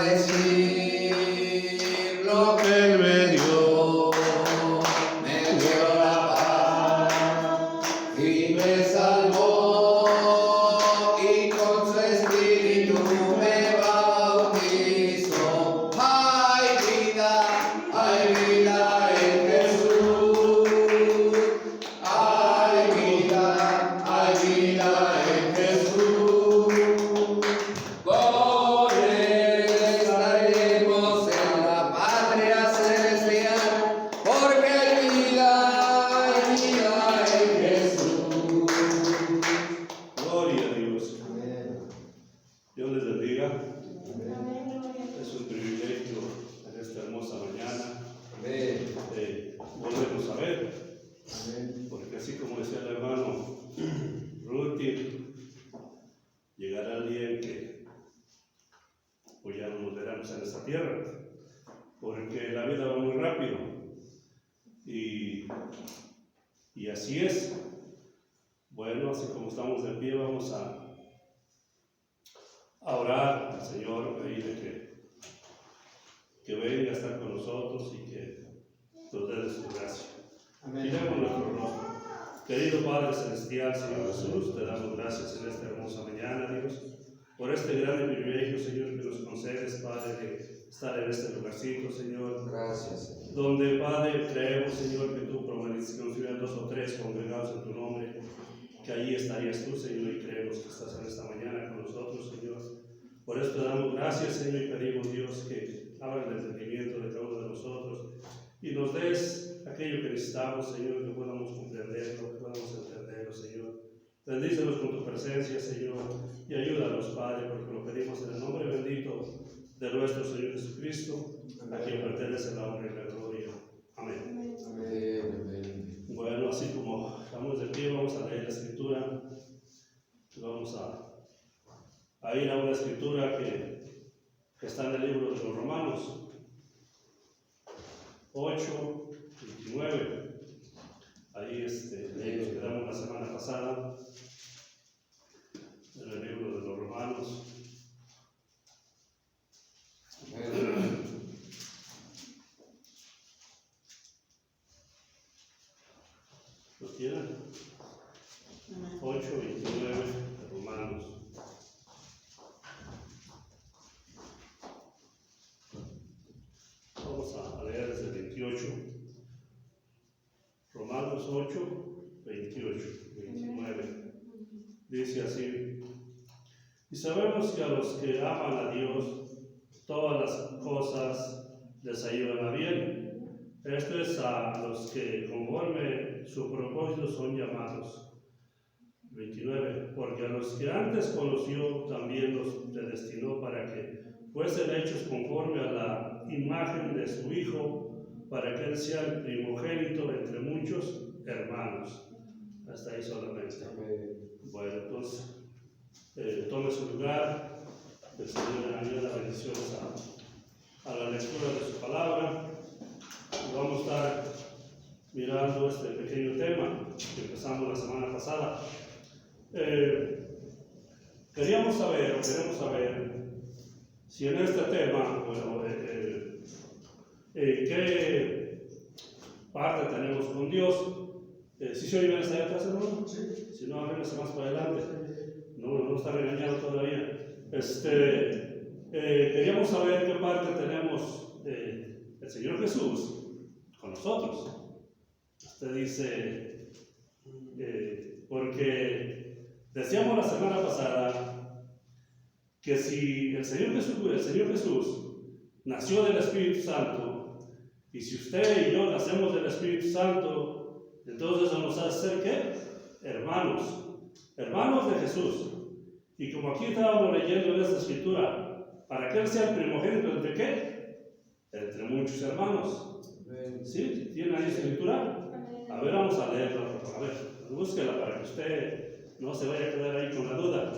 decir lo que Él me dio la paz y me salvó y con su espíritu me bautizó. Hay vida en Jesús, hay vida en Jesús. Con Él estaremos en la patria celestial, porque hay vida en Jesús. Gloria a Dios. Amén. Dios les bendiga. Amén. Es un privilegio en esta hermosa mañana Amén. volvernos a ver, Amén. porque así como decía el hermano Ruti, llegará el día en que pues ya no nos veremos en esta tierra, porque la vida va muy rápido y así es. Bueno, así como estamos de pie, vamos a orar al Señor, pedirle que venga a estar con nosotros y que nos dé su gracia. Amén. Miremos nuestro rostro. Querido Padre Celestial, Señor Jesús, te damos gracias en esta hermosa mañana, Dios, por este gran privilegio, Señor, que nos concedes, Padre, de estar en este lugarcito, Señor, Gracias. donde, Padre, creemos, Señor, que tú prometiste que nos hubieran 2 o 3 congregados en tu nombre, que allí estarías tú, Señor, y creemos que estás en esta mañana con nosotros, Señor. Por eso te damos gracias, Señor, y pedimos, Dios, que abra el entendimiento de cada uno de nosotros y nos des aquello que necesitamos, Señor, que podamos comprenderlo, que podamos entenderlo, Señor. Bendícenos con tu presencia, Señor, y ayúdanos, Padre, porque lo pedimos en el nombre bendito de nuestro Señor Jesucristo, a quien pertenece la honra y la gloria. Amén. Amén. Bueno, así como estamos de pie, vamos a leer la escritura. Vamos a ir a una escritura que está en el libro de los Romanos 8, 29. Ahí nos quedamos la semana pasada en el libro de los Romanos. ¿Lo tienen? 8, 29 de Romanos. Vamos a leer desde el 28. Romanos 8, 28, 29. Dice así: y sabemos que a los que aman a Dios, todas las cosas les ayudan a bien. Esto es a los que conforme su propósito son llamados. 29. Porque a los que antes conoció también los predestinó para que fuesen hechos conforme a la imagen de su Hijo, para que Él sea el primogénito entre muchos hermanos. Hasta ahí solamente. Bueno, entonces, tome su lugar. El Señor añada bendiciones a la lectura de su palabra. Y vamos a estar mirando este pequeño tema que empezamos la semana pasada. Queremos saber si en este tema, bueno, qué parte tenemos con Dios. ¿Sí se oye bien hasta allá atrás, hermano? Sí. Si no, háganse más para adelante. No está regañado todavía. Queríamos saber qué parte tenemos el Señor Jesús con nosotros. Usted dice, porque decíamos la semana pasada que si el Señor Jesús nació del Espíritu Santo, y si usted y yo nacemos del Espíritu Santo, entonces nos hace ser ¿qué? Hermanos de Jesús. Y como aquí estábamos leyendo en esta escritura, para que Él sea el primogénito entre ¿qué? Entre muchos hermanos. ¿Sí? ¿Tiene ahí escritura? A ver, vamos a leerla. A ver, búsquela para que usted no se vaya a quedar ahí con la duda.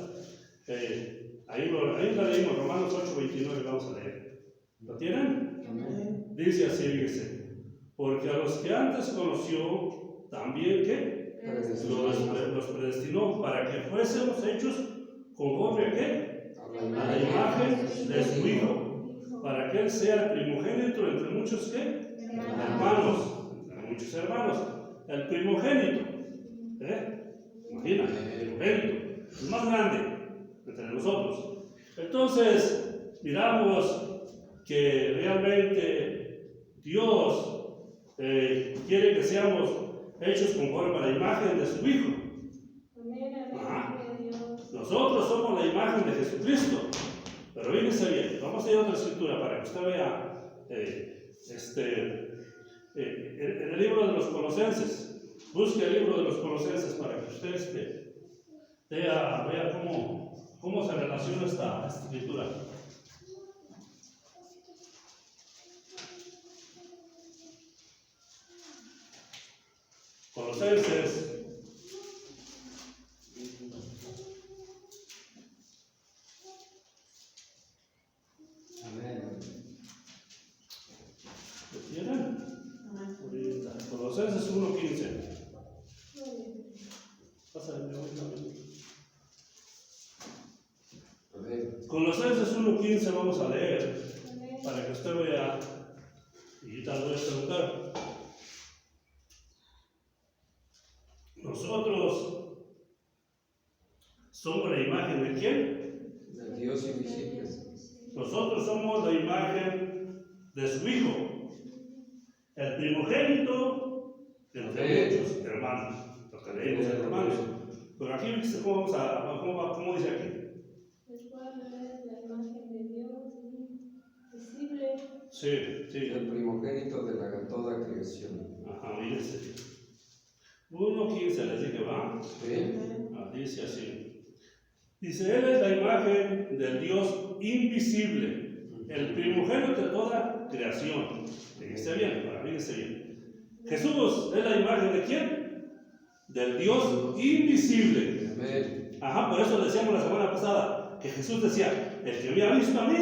Ahí la leímos, Romanos 8, 29, vamos a leer. ¿Lo tienen? Amén. Dice así, fíjese: porque a los que antes conoció, también ¿qué? Los predestinó para que fuésemos hechos conforme a ¿qué? A la imagen de su Hijo, para que Él sea el primogénito entre muchos ¿qué? Hermanos. Entre muchos hermanos. El primogénito. Imagina, el primogénito. El más grande entre nosotros. Entonces, miramos que realmente Dios quiere que seamos hechos conforme a la imagen de su Hijo. Nosotros somos la imagen de Jesucristo. Pero fíjense bien, vamos a ir a otra escritura para que usted vea en el libro de los Colosenses. Busque el libro de los Colosenses para que usted vea cómo se relaciona esta escritura. Colosenses. ¿Lo tienen? Ahorita. Colosenses 1:15. Pásale, Colosenses 1:15 vamos a leer para que usted vea y tal vez preguntar. Nosotros somos la imagen de ¿quién? Del Dios invisible. Nosotros somos la imagen de su Hijo, el primogénito entre muchos hermanos. Los que leímos hermanos. Pero aquí, ¿cómo dice aquí? La imagen de Dios visible. Sí. El primogénito de toda creación. Ajá, mírense. 1:15 les dije, ¿va? Sí. Dice así. Dice, Él es la imagen del Dios invisible, el primogénito de toda creación. Fíjense bien, fíjense bien. Jesús es la imagen de ¿quién? Del Dios invisible. Amén. Ajá, por eso decíamos la semana pasada que Jesús decía, el que me ha visto a mí,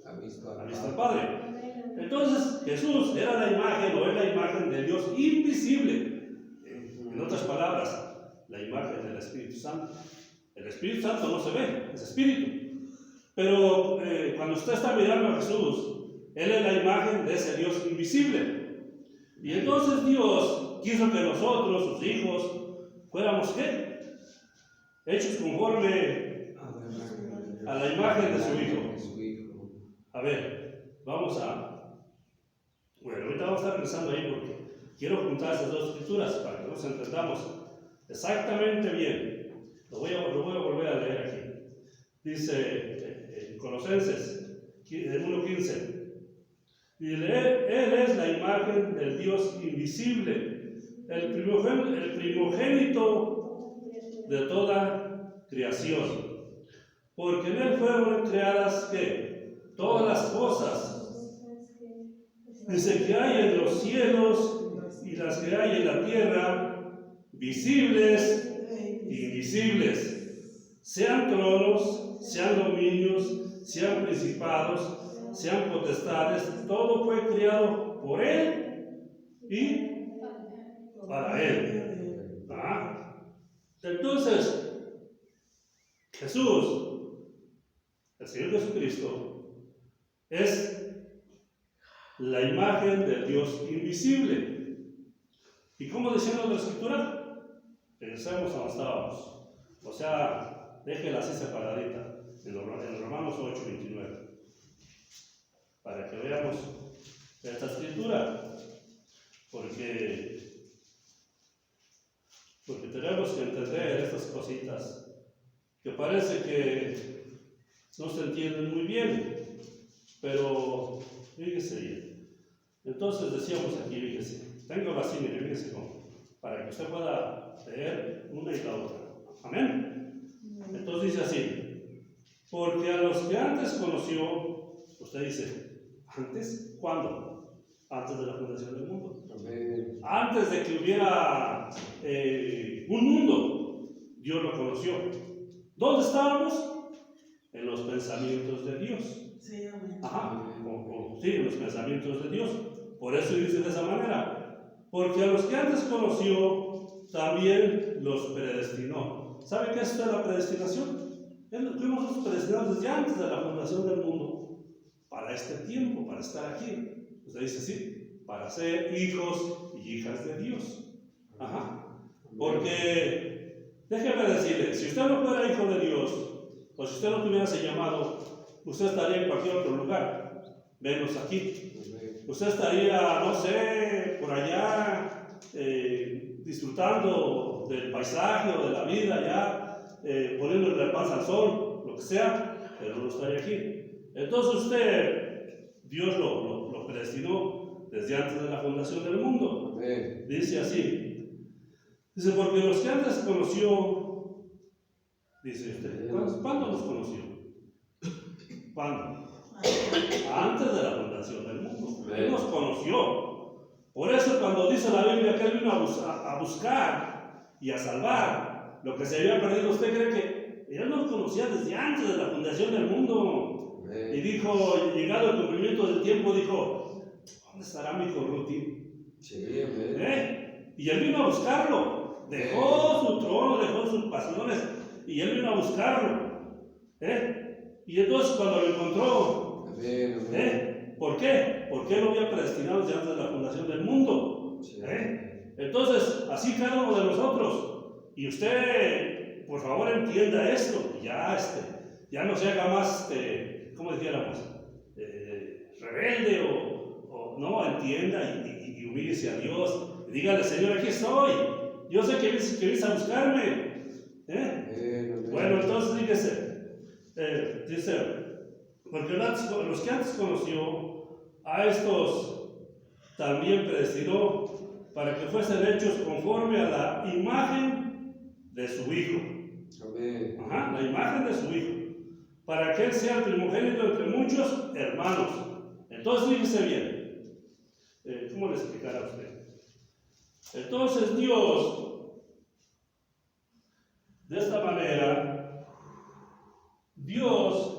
Ha visto al Padre. Entonces Jesús era la imagen o es la imagen del Dios invisible. En otras palabras, la imagen del Espíritu Santo. El Espíritu Santo no se ve, es Espíritu. Pero cuando usted está mirando a Jesús, Él es la imagen de ese Dios invisible. Y entonces Dios quiso que nosotros, sus hijos, fuéramos ¿qué? Hechos conforme a la imagen de su Hijo. A ver, vamos a... Bueno, ahorita vamos a estar pensando ahí porque quiero juntar esas dos escrituras para que nos entendamos exactamente bien. Lo voy a volver a leer aquí. Dice en Colosenses 1:15. Dice, Él es la imagen del Dios invisible, el primogénito de toda creación. Porque en Él fueron creadas ¿qué? Todas las cosas. Dice que hay en los cielos y las que hay en la tierra, visibles e invisibles, sean tronos, sean dominios, sean principados, sean potestades, todo fue creado por Él y para Él. Entonces, Jesús, el Señor Jesucristo, es la imagen del Dios invisible. ¿Y cómo decía la otra escritura? Pensemos a donde estábamos. O sea, déjela así separadita en Romanos 8:29. Para que veamos esta escritura. Porque tenemos que entender estas cositas que parece que no se entienden muy bien. Pero fíjese bien. Entonces decíamos aquí, fíjese. Tengo así, mire, fíjese cómo. Para que usted pueda leer una y la otra. Amén. Entonces dice así. Porque a los que antes conoció, usted dice, ¿antes? ¿Cuándo? Antes de la fundación del mundo. Amén. Antes de que hubiera un mundo, Dios lo conoció. ¿Dónde estábamos? En los pensamientos de Dios. Sí, amén. Ajá, sí, en los pensamientos de Dios. Por eso dice de esa manera. Porque a los que antes conoció, también los predestinó. ¿Sabe qué es esto de la predestinación? Fuimos predestinados desde antes de la fundación del mundo para este tiempo, para estar aquí. Usted dice sí, para ser hijos y hijas de Dios. Ajá. Porque, déjeme decirle, si usted no fuera hijo de Dios, o si usted no tuviera ese llamado, usted estaría en cualquier otro lugar, menos aquí. Usted estaría, no sé, por allá, disfrutando del paisaje o de la vida, ya, poniéndole la panza al sol, lo que sea, pero no estaría aquí. Entonces usted, Dios lo predestinó desde antes de la fundación del mundo. Amén. Dice así, dice, porque los que antes conoció, dice usted, ¿cuándo los conoció? ¿Cuándo? Antes de la fundación del mundo. Él nos conoció. Por eso cuando dice la Biblia que Él vino a buscar y a salvar lo que se había perdido, ¿usted cree que Él nos conocía desde antes de la fundación del mundo? Y dijo, llegado el cumplimiento del tiempo, dijo, ¿dónde estará mi hijo Ruti? Sí, amén. Y Él vino a buscarlo. Dejó su trono, dejó sus pasiones y Él vino a buscarlo. Y entonces cuando lo encontró, Amén, amén. ¿por qué? Porque Él lo había predestinado desde antes de la fundación del mundo. Sí. Entonces, así cada uno de nosotros. Y usted, por favor, entienda esto. Ya no se haga más, ¿cómo dijéramos? Rebelde o no, entienda y humíllese a Dios. Y dígale, Señor, aquí estoy. Yo sé que vienes a buscarme. Bueno, entonces dice, porque los que antes conoció, a estos también predestinó para que fuesen hechos conforme a la imagen de su Hijo. Amén. Ajá, la imagen de su Hijo. Para que Él sea el primogénito entre muchos hermanos. Entonces, fíjese bien. ¿Cómo le explicará a usted? Entonces, Dios, de esta manera, Dios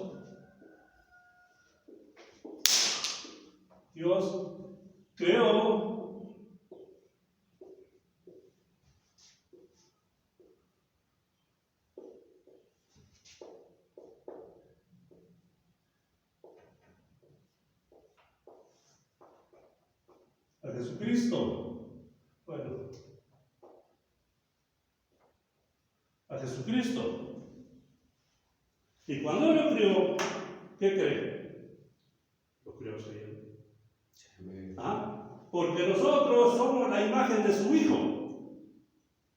creó a Jesucristo. Bueno, a Jesucristo. Y cuando Él lo crió, ¿qué cree? Lo crió el Señor. Porque nosotros somos la imagen de su Hijo.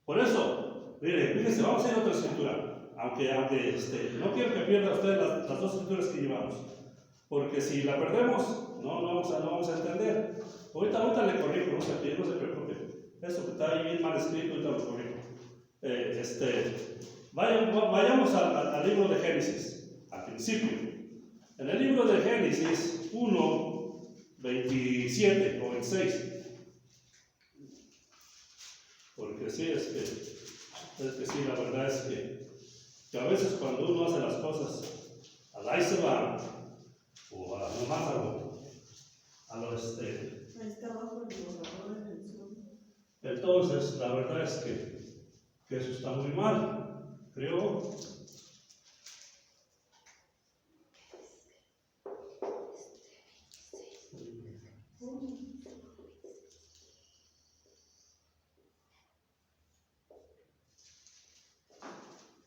Por eso, mire, fíjese, vamos a ir a otra escritura. Aunque no quiero que pierda usted las dos escrituras que llevamos. Porque si la perdemos, no vamos a entender. Ahorita le corrijo, no se preocupe. Eso que está ahí bien mal escrito, ahorita lo corrijo. Vayamos al libro de Génesis, al principio. En el libro de Génesis 1, 27 o 26. Porque sí, es que sí, la verdad es que a veces cuando uno hace las cosas, ahí se va, o a lo más a lo Ahí está abajo el borrador en el sur. Entonces, la verdad es que eso está muy mal, creo.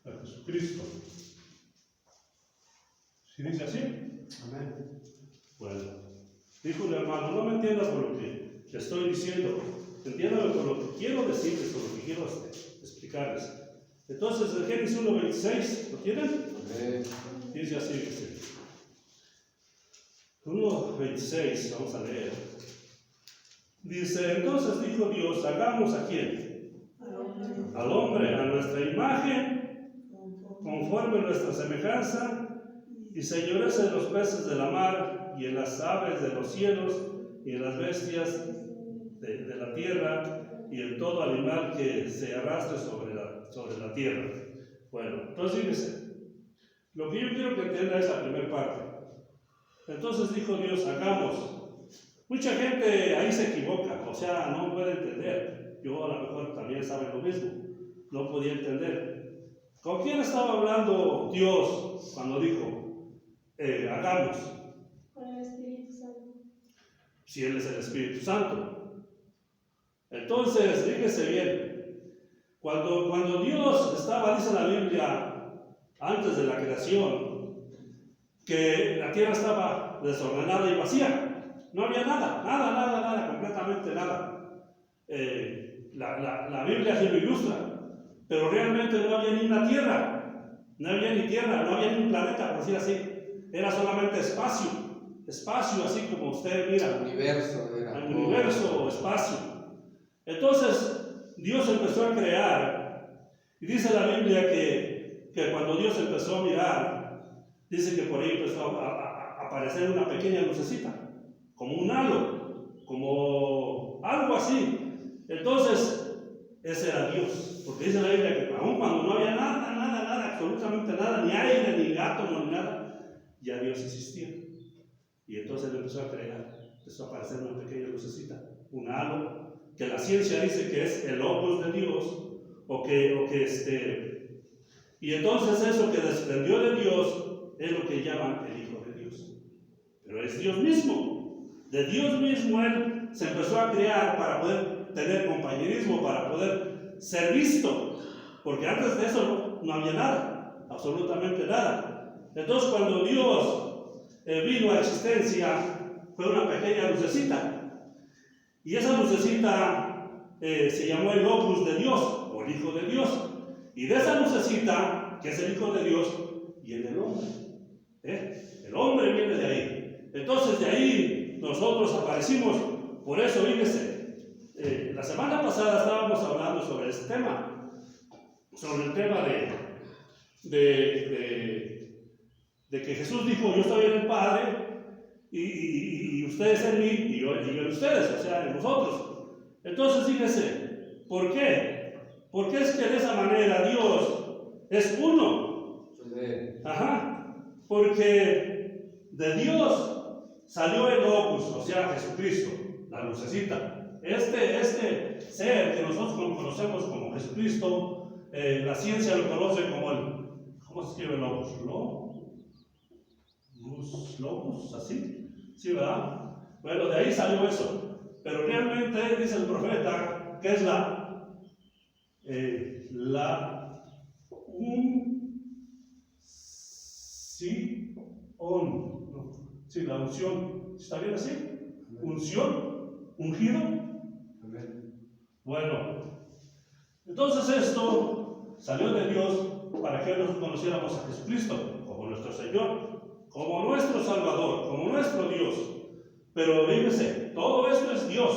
A Jesucristo. ¿Sí dice así? Amén. Bueno, dijo el hermano, no me entienda por lo que te estoy diciendo, entiéndame por lo que quiero decirles, por lo que quiero explicarles. Entonces, el Génesis 1:26, ¿lo tienen? Amén. Dice así, dice. 1:26, vamos a leer. Dice, entonces dijo Dios, hagamos ¿a quién? Al hombre, a nuestra imagen, conforme a nuestra semejanza, y señorece de los peces de la mar, y en las aves de los cielos, y en las bestias de la tierra, y en todo animal que se arrastre sobre la tierra. Bueno, entonces fíjese, lo que yo quiero que entienda es la primera parte. Entonces dijo Dios, hagamos. Mucha gente ahí se equivoca, o sea, no puede entender. Yo a lo mejor también sabe lo mismo, no podía entender. ¿Con quién estaba hablando Dios cuando dijo, hagamos? Con el Espíritu si Él es el Espíritu Santo. Entonces, fíjese bien, cuando Dios estaba, dice la Biblia, antes de la creación, que la tierra estaba desordenada y vacía, no había nada, completamente nada. La Biblia se lo ilustra, pero realmente no había ni una tierra, no había ni tierra, no había ni un planeta, por decir así, era solamente espacio, así como usted mira, El universo, espacio. Entonces Dios empezó a crear, y dice la Biblia que cuando Dios empezó a mirar, dice que por ahí empezó a aparecer una pequeña lucecita, como un halo, como algo así. Entonces, ese era Dios, porque dice la Biblia que aun cuando no había nada, absolutamente nada, ni aire, ni átomo, ni nada, ya Dios existía. Y entonces Él empezó a crear, empezó a aparecer una pequeña lucecita, un halo, que la ciencia dice que es el opus de Dios, y entonces eso que desprendió de Dios es lo que llaman el Hijo de Dios. Pero es Dios mismo. De Dios mismo Él se empezó a crear para poder tener compañerismo, para poder ser visto. Porque antes de eso no había nada, absolutamente nada. Entonces cuando Dios vino a existencia, fue una pequeña lucecita. Y esa lucecita se llamó el opus de Dios, o el Hijo de Dios. Y de esa lucecita, que es el Hijo de Dios, viene el hombre. El hombre viene de ahí. Entonces de ahí nosotros aparecimos. Por eso, fíjese, la semana pasada estábamos hablando sobre este tema, sobre el tema de que Jesús dijo: yo estoy en el Padre y ustedes en mí y yo en ustedes, o sea, en nosotros. Entonces, fíjese, ¿por qué? Porque es que de esa manera Dios es uno. Porque de Dios salió el opus, o sea, Jesucristo, la lucecita. Este ser que nosotros conocemos como Jesucristo, la ciencia lo conoce como ¿cómo se escribe el opus? Logos, así, ¿sí, verdad? Bueno, de ahí salió eso. Pero realmente dice el profeta que es la unción. ¿Está bien así? Unción, ungido. Bueno, entonces esto salió de Dios para que nosotros conociéramos a Jesucristo como nuestro Señor, como nuestro Salvador, como nuestro Dios. Pero fíjense, todo esto es Dios.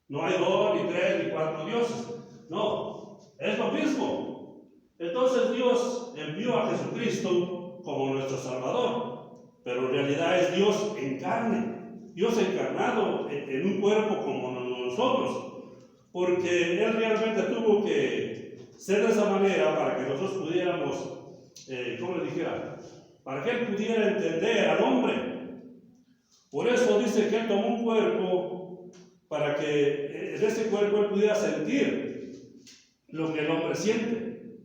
No hay 2, ni 3, ni 4 dioses. No, es lo mismo. Entonces Dios envió a Jesucristo como nuestro Salvador. Pero en realidad es Dios en carne, Dios encarnado en un cuerpo como nosotros, porque Él realmente tuvo que ser de esa manera para que nosotros pudiéramos, ¿cómo le dijera? Para que Él pudiera entender al hombre. Por eso dice que Él tomó un cuerpo para que en ese cuerpo Él pudiera sentir lo que el hombre siente.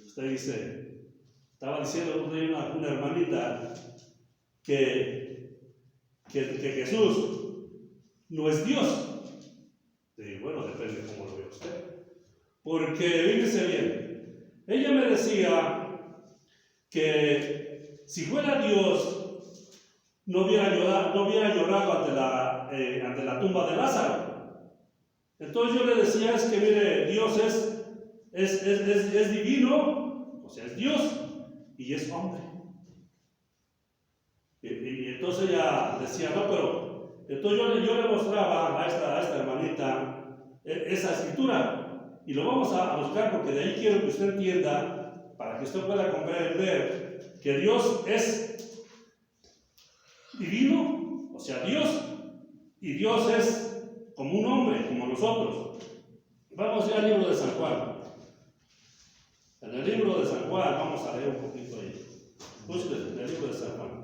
Usted dice, estaba diciendo una hermanita que Jesús no es Dios. Y bueno, depende de cómo lo ve usted. Porque, fíjese bien, ella me decía que si fuera Dios, no hubiera llorado ante la tumba de Lázaro. Entonces yo le decía, es que mire, Dios es divino, o sea, es Dios y es hombre. Y entonces ella decía, no, pero entonces yo le mostraba a esta hermanita esa escritura, y lo vamos a buscar porque de ahí quiero que usted entienda, para que usted pueda comprender que Dios es divino, o sea, Dios, y Dios es como un hombre, como nosotros. Vamos ya al libro de San Juan. En el libro de San Juan, vamos a leer un poquito ahí. Busquen en el libro de San Juan.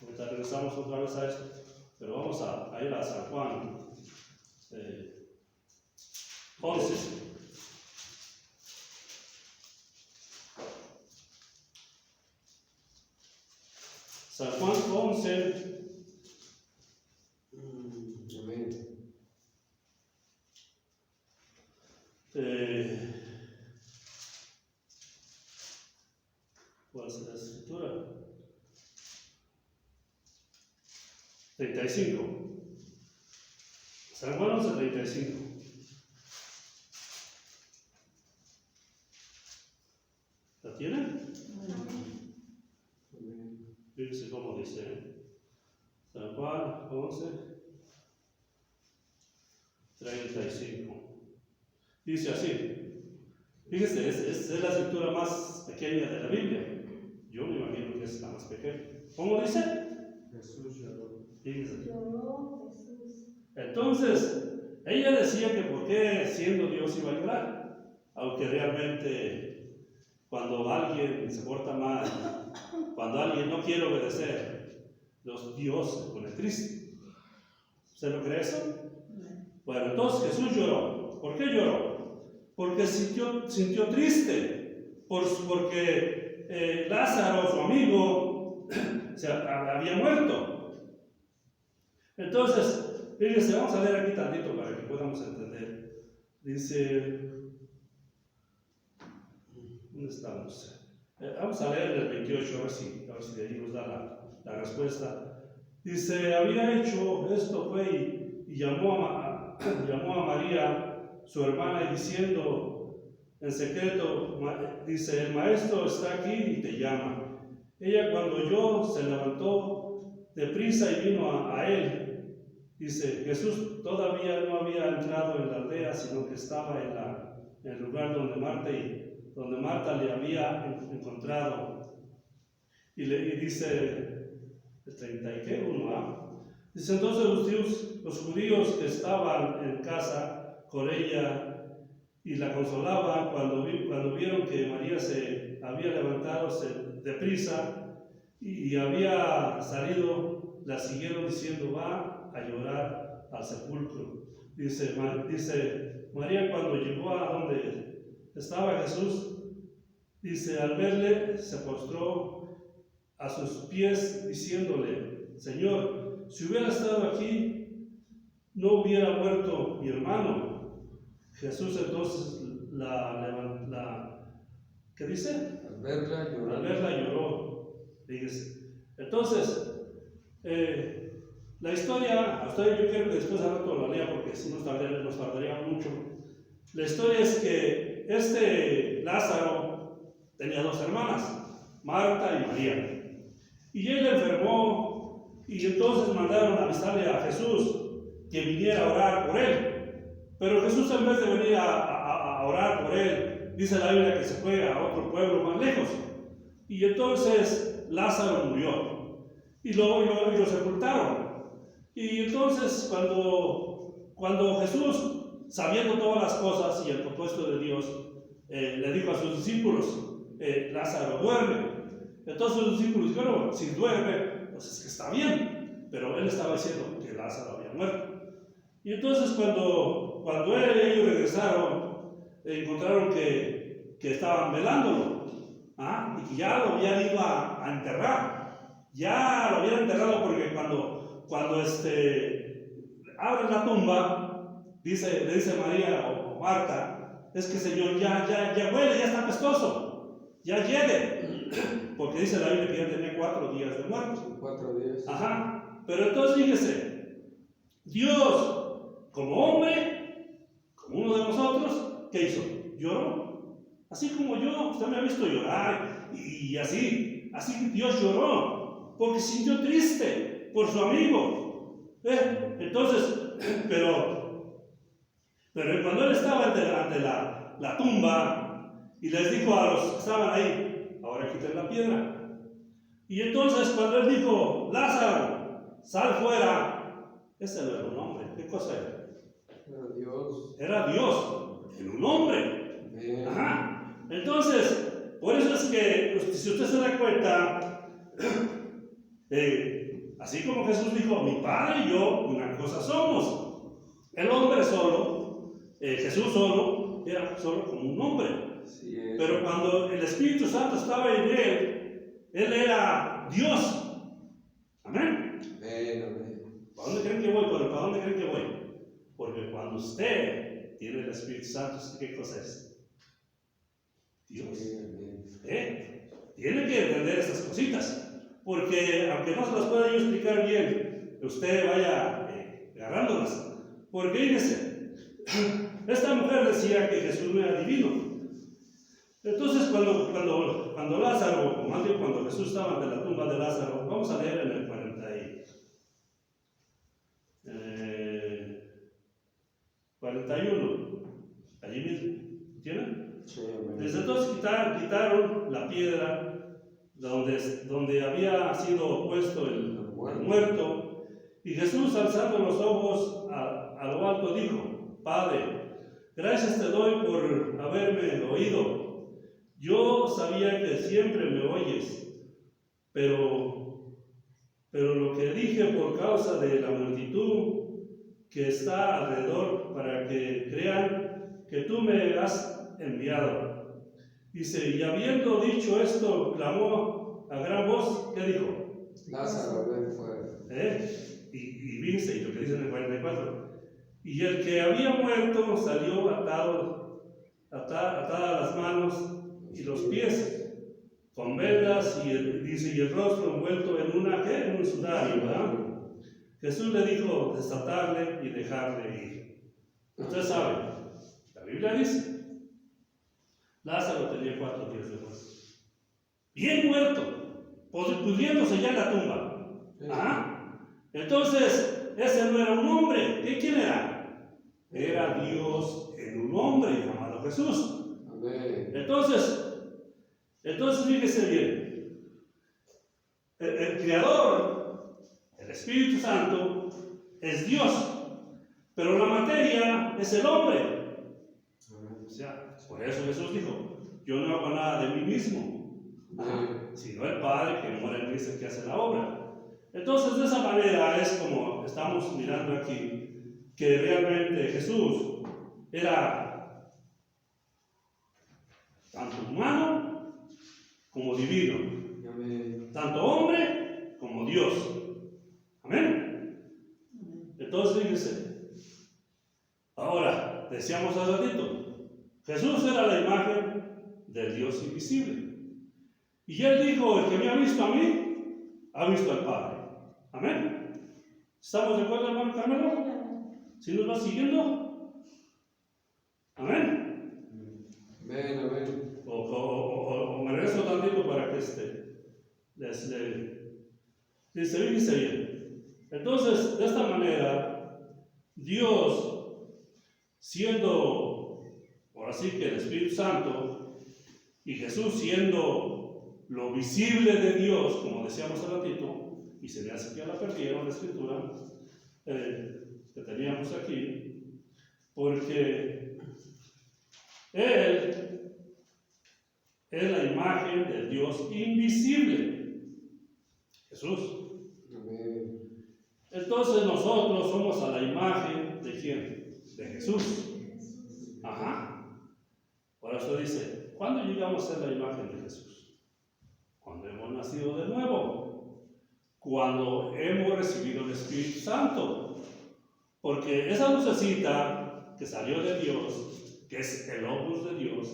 Ahorita regresamos otra vez a esto, pero vamos a ir a San Juan 11. San Juan 11, Amén. ¿cuál es la escritura? 35. San Juan 11, 35. ¿La tienen? Amén. Fíjense cómo dice. San Juan 11, 35. Dice así. Fíjese, es la escritura más pequeña de la Biblia. Yo me imagino que es la más pequeña. ¿Cómo dice? Jesús lloró. Fíjese. Lloró Jesús. Entonces, ella decía que por qué siendo Dios iba a llorar, aunque realmente cuando alguien se porta mal, cuando alguien no quiere obedecer, Dios se pone triste. ¿Se lo cree eso? Bueno, entonces Jesús lloró. ¿Por qué lloró? Porque sintió triste, porque Lázaro, su amigo, había muerto. Entonces, fíjense, vamos a leer aquí tantito para que podamos entender. Dice, ¿dónde estamos? Vamos a leer el 28, a ver si de ahí nos da la respuesta. Dice, había hecho esto, fue y llamó a María, su hermana, y diciendo en secreto, dice, el maestro está aquí y te llama. Ella cuando oyó se levantó deprisa y vino a él. Dice, Jesús todavía no había entrado en la aldea, sino que estaba en el lugar donde Marta le había encontrado. Y dice, el 31, dice, entonces los judíos que estaban en casa con ella y la consolaban, cuando vieron que María se había levantado deprisa y había salido, la siguieron diciendo, va a llorar al sepulcro. Dice María, cuando llegó a donde estaba Jesús, dice, al verle se postró a sus pies diciéndole, Señor, si hubiera estado aquí, no hubiera muerto mi hermano. Jesús entonces ¿qué dice? Al verla lloró. Al verla lloró. Fíjese. Entonces, la historia, yo quiero que después al rato la lea porque si nos tardaría mucho. La historia es que este Lázaro tenía dos hermanas, Marta y María. Y él enfermó y entonces mandaron a avisarle a Jesús que viniera a orar por él. Pero Jesús, en vez de venir a orar por él, dice la Biblia que se fue a otro pueblo más lejos. Y entonces Lázaro murió. Y lo sepultaron. Y entonces cuando Jesús, sabiendo todas las cosas y el propósito de Dios, le dijo a sus discípulos, Lázaro duerme. Entonces los discípulos dijeron, bueno, si duerme, pues es que está bien. Pero él estaba diciendo que Lázaro había muerto. Y entonces cuando ellos regresaron, encontraron que estaban velándolo, y que ya lo habían ido a enterrar. Ya lo habían enterrado porque cuando abren la tumba, le dice María o Marta, es que Señor, ya huele, ya está apestoso, ya llegue. Porque dice la Biblia que ya tenía 4 días de muerto. 4 días. Ajá. Pero entonces fíjese, Dios, como hombre, como uno de nosotros, ¿qué hizo? Lloró. Así como yo, usted me ha visto llorar y así Dios lloró, porque se sintió triste por su amigo. Entonces, pero cuando él estaba ante la tumba y les dijo a los que estaban ahí, ahora quiten la piedra. Y entonces cuando él dijo, Lázaro, sal fuera, ese no era un hombre. ¿Qué cosa era? Era Dios. Era Dios, en un hombre. Amén. Ajá. Entonces, por eso es que, si usted se da cuenta, así como Jesús dijo, mi Padre y yo, una cosa somos. El hombre solo, Jesús solo, era solo como un hombre. Sí, es. Pero cuando el Espíritu Santo estaba en él era Dios. ¿para dónde creen que voy? Porque cuando usted tiene el Espíritu Santo, ¿qué cosa es? Dios. Tiene que entender estas cositas, porque aunque no se las pueda yo explicar bien, usted vaya agarrándolas. Porque fíjese, esta mujer decía que Jesús no era divino. Entonces cuando Lázaro, o más bien cuando Jesús estaba ante la tumba de Lázaro, vamos a leer en el 41, allí mismo, ¿tienen? Sí, amén. Desde entonces quitaron la piedra donde había sido puesto el muerto, y Jesús, alzando los ojos a lo alto, dijo: Padre, gracias te doy por haberme oído. Yo sabía que siempre me oyes, pero lo que dije por causa de la multitud que está alrededor, para que crean que tú me has enviado. Dice, y habiendo dicho esto, clamó a gran voz, ¿qué dijo? Lázaro, ven fuera. Y dice, y lo que dice en el 44, y el que había muerto salió atadas las manos y los pies, con vendas, y el rostro envuelto en un sudario, ¿verdad? Jesús le dijo desatarle y dejarle ir. Usted sabe, la Biblia dice, Lázaro tenía 4 días de muerte, bien muerto, pudriéndose ya en la tumba. ¿Ah? Entonces, ese no era un hombre. ¿Quién era? Era Dios en un hombre llamado Jesús. Amén. Entonces fíjese bien, el Creador, el Espíritu Santo, es Dios, pero la materia es el hombre. O sea, por eso Jesús dijo, yo no hago nada de mí mismo, sino el Padre que mora en mí es el que hace la obra. Entonces, de esa manera es como estamos mirando aquí, que realmente Jesús era tanto humano como divino, Amén. tanto hombre como Dios. Amén. Entonces, fíjense, ahora, decíamos hace ratito, Jesús era la imagen del Dios invisible. Y él dijo, el que me ha visto a mí, ha visto al Padre. Amén. ¿Estamos de acuerdo, hermano Carmelo? ¿Sí nos va siguiendo? Amén. Amén, amén. O me regreso tantito para que fíjense bien. Entonces, de esta manera, Dios, siendo, ahora sí que el Espíritu Santo, y Jesús siendo lo visible de Dios, como decíamos hace ratito, y se me hace que ya la perdieron la escritura que teníamos aquí, porque Él es la imagen del Dios invisible, Jesús. Amén. Entonces nosotros somos a la imagen de ¿quién? De Jesús. Ajá. Ahora usted dice, ¿cuándo llegamos a ser la imagen de Jesús? Cuando hemos nacido de nuevo, cuando hemos recibido el Espíritu Santo, porque esa lucecita que salió de Dios, que es el Opus de Dios,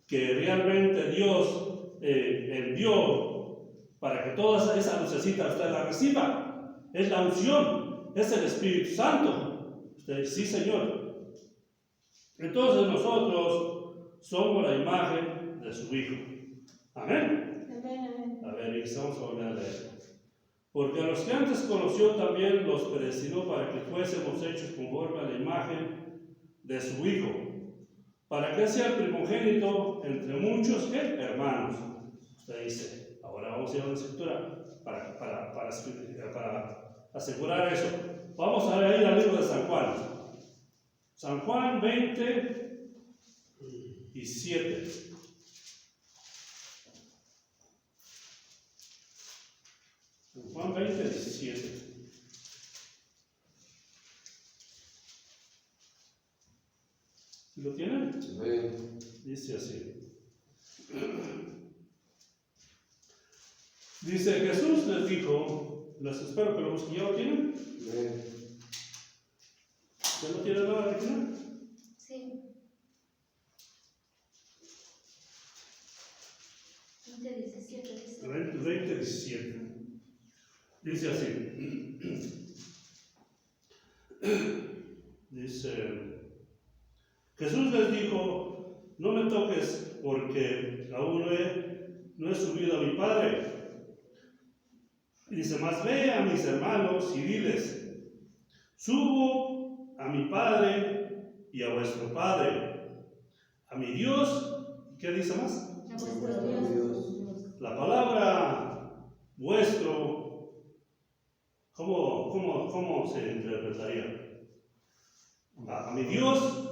que realmente Dios envió para que toda esa lucecita usted la reciba, es la unción, es el Espíritu Santo. Usted dice, sí, Señor. Entonces nosotros somos la imagen de su Hijo. Amén. Amén. A ver, y vamos a volver a leer. Porque a los que antes conoció también los predestinó para que fuésemos hechos conforme a la imagen de su Hijo, para que sea el primogénito entre muchos ¿qué? Hermanos. Usted dice, ahora vamos a ir a una escritura para asegurar eso. Vamos a ir al libro de San Juan. San Juan 20:7. Juan 20:17. ¿Lo tienen? Amén. Dice así. Dice, Jesús les dijo, les espero que lo busquen, ¿ya lo tienen? Amén. ¿Ya no tiene nada de final? Sí. 20:17 dice. 20:17. Dice así. Dice, Jesús les dijo, no me toques porque aún no he subido a mi Padre. Y dice, más ve a mis hermanos y diles, subo a mi Padre y a vuestro Padre, a mi Dios. ¿Qué dice más? A vuestro Dios. La palabra vuestro, ¿cómo se interpretaría? A mi Dios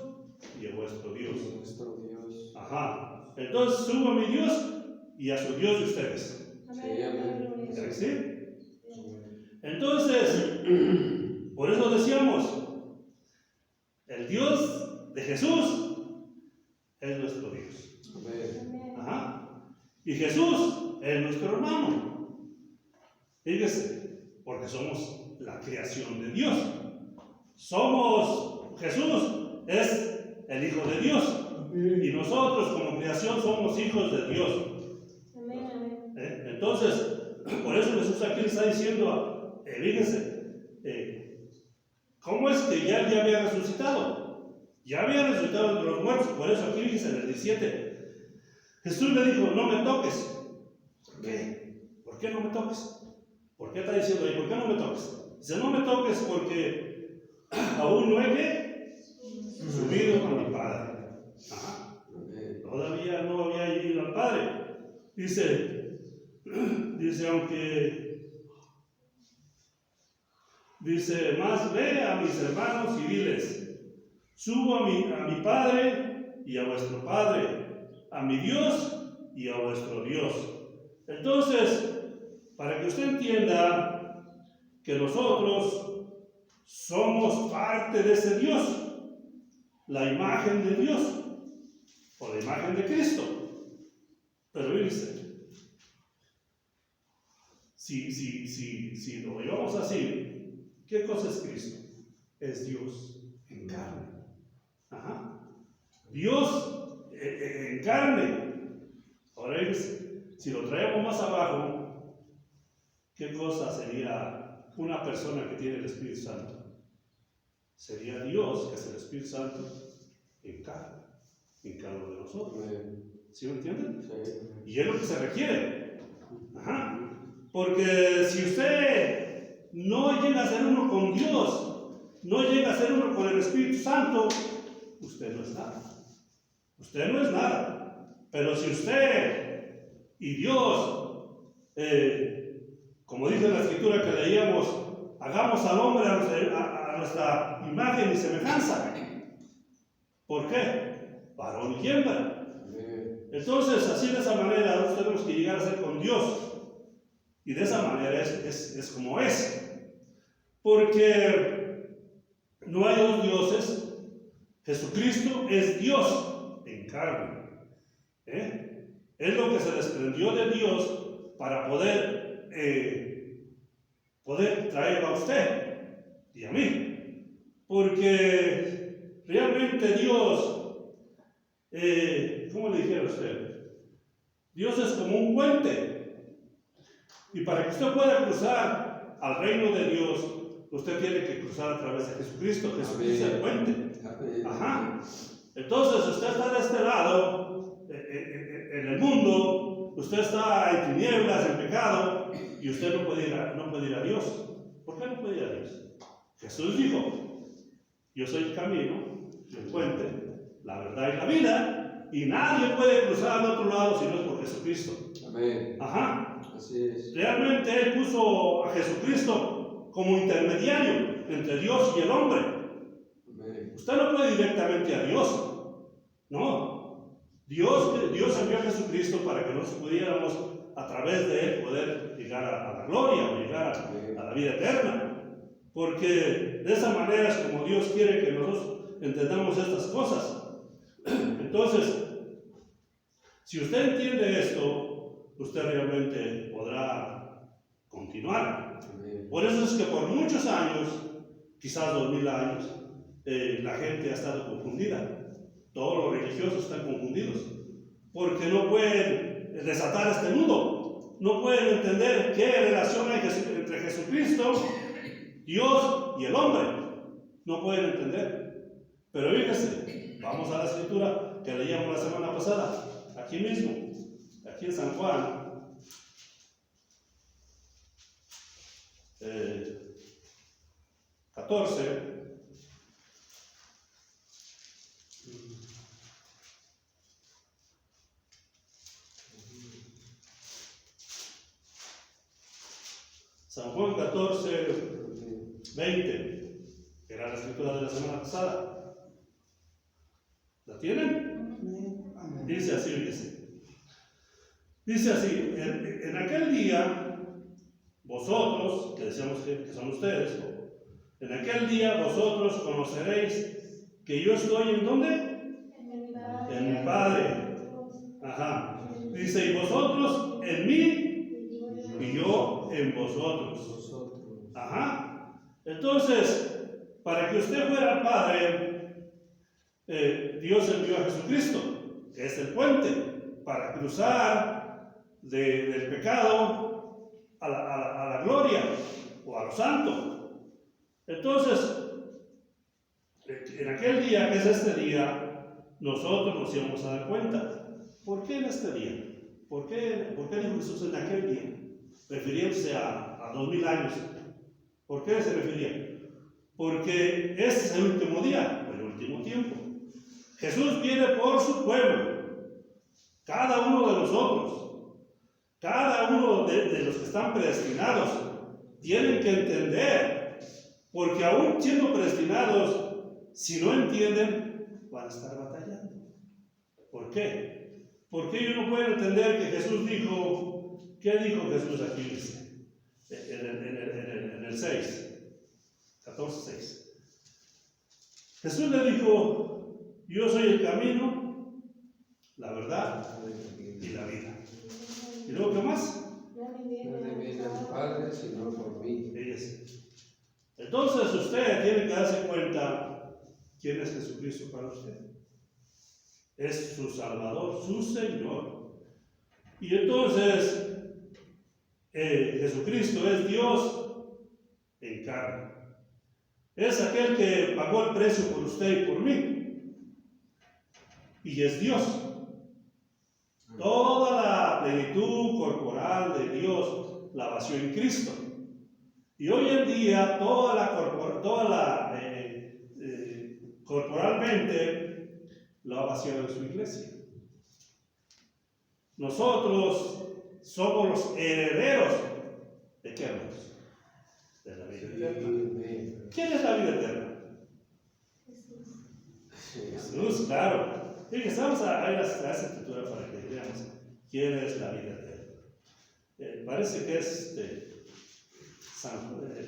y a vuestro Dios. Nuestro Dios. Ajá. Entonces subo a mi Dios y a su Dios de ustedes. Amén. ¿Sí? Entonces, por eso decíamos, el Dios de Jesús es nuestro Dios. Amén. Ajá. Y Jesús es nuestro hermano. Fíjese, porque somos la creación de Dios. Jesús es el Hijo de Dios. Y nosotros como creación somos hijos de Dios. Amén. Entonces, por eso Jesús aquí le está diciendo, fíjense, ¿cómo es que ya había resucitado? Ya había resucitado entre los muertos. Por eso aquí fíjense en el 17. Jesús le dijo, no me toques. ¿Por qué? ¿Por qué no me toques? ¿Por qué está diciendo ahí? ¿Por qué no me toques? Dice, no me toques porque aún no he subido a mi Padre. Ajá. Todavía no había ido al Padre. Dice, más ve a mis hermanos y diles, subo a mi Padre y a vuestro Padre, a mi Dios y a vuestro Dios. Entonces, para que usted entienda que nosotros somos parte de ese Dios, la imagen de Dios, o la imagen de Cristo. Pero fíjense, si lo llevamos así, ¿qué cosa es Cristo? Es Dios en carne. Ajá. Dios en carne. Ahora fíjense, si lo traemos más abajo, ¿qué cosa sería una persona que tiene el Espíritu Santo? Sería Dios, que es el Espíritu Santo, en cada uno de nosotros. ¿Sí me entienden? Sí. Y es lo que se requiere. Ajá. Porque si usted no llega a ser uno con Dios, no llega a ser uno con el Espíritu Santo, usted no es nada. Usted no es nada. Pero si usted y Dios, como dice la escritura que leíamos, hagamos al hombre a nuestra imagen y semejanza. ¿Por qué? Varón y hembra. Entonces, así de esa manera, nosotros tenemos que llegar a ser con Dios. Y de esa manera es como es. Porque no hay dos dioses. Jesucristo es Dios en carne. Es lo que se desprendió de Dios para poder traerlo a usted y a mí. Porque realmente Dios, ¿cómo le dijera a usted? Dios es como un puente. Y para que usted pueda cruzar al reino de Dios, usted tiene que cruzar a través de Jesucristo. Jesucristo es el puente. Ajá. Entonces usted está de este lado, en el mundo, usted está en tinieblas, en pecado, y usted no puede ir a Dios. ¿Por qué no puede ir a Dios? Jesús dijo, yo soy el camino, el puente, la verdad y la vida, y nadie puede cruzar al otro lado si no es por Jesucristo. Amén. Ajá. Así es. Realmente Él puso a Jesucristo como intermediario entre Dios y el hombre. Amén. Usted no puede ir directamente a Dios. No. Dios envió a Jesucristo para que nosotros pudiéramos, a través de Él, poder llegar a la gloria o llegar a la vida eterna. Porque de esa manera es como Dios quiere que nosotros entendamos estas cosas. Entonces, si usted entiende esto, usted realmente podrá continuar. Amén. Por eso es que por muchos años, quizás 2000 años, la gente ha estado confundida. Todos los religiosos están confundidos porque no pueden desatar este nudo, no pueden entender qué relación hay entre Jesucristo, Dios y el hombre. No pueden entender. Pero fíjense, vamos a la escritura que leíamos la semana pasada, aquí mismo, aquí en San Juan. 14. San Juan 14, 20, que era la escritura de la semana pasada. ¿La tienen? Dice así, dice así, en aquel día, vosotros, que decíamos que son ustedes, en aquel día vosotros conoceréis que yo estoy ¿en dónde? En mi Padre. Ajá. Dice, y vosotros en mí y yo en vosotros. Ajá. Entonces, para que usted fuera padre, Dios envió a Jesucristo, que es el puente, para cruzar del pecado a la gloria o a lo santo. Entonces, en aquel día, que es este día, nosotros nos íbamos a dar cuenta. ¿Por qué en este día? ¿Por qué dijo Jesús en aquel día? Refiriéndose a 2000 años. ¿Por qué se refería? Porque este es el último día, o el último tiempo. Jesús viene por su pueblo, cada uno de nosotros, cada uno de los que están predestinados, tienen que entender, porque aún siendo predestinados, si no entienden, van a estar batallando. ¿Por qué? Porque ellos no pueden entender que Jesús dijo, ¿qué dijo Jesús aquí? Dice, en el 6, 14:6. Jesús le dijo, yo soy el camino, la verdad y la vida. ¿Y luego qué más? Nadie viene al Padre sino por mí. Fíjese. Entonces usted tiene que darse cuenta quién es Jesucristo para usted. Es su Salvador, su Señor. Y entonces Jesucristo es Dios en carne. Es aquel que pagó el precio por usted y por mí. Y es Dios. Toda la plenitud corporal de Dios la vació en Cristo. Y hoy en día corporalmente la ha vaciado en su iglesia. Nosotros somos los herederos de qué, hermanos? De la vida eterna. ¿Quién es la vida eterna? Jesús, claro. Fíjense, vamos a ir a esa escritura para que veamos quién es la vida eterna. Parece que es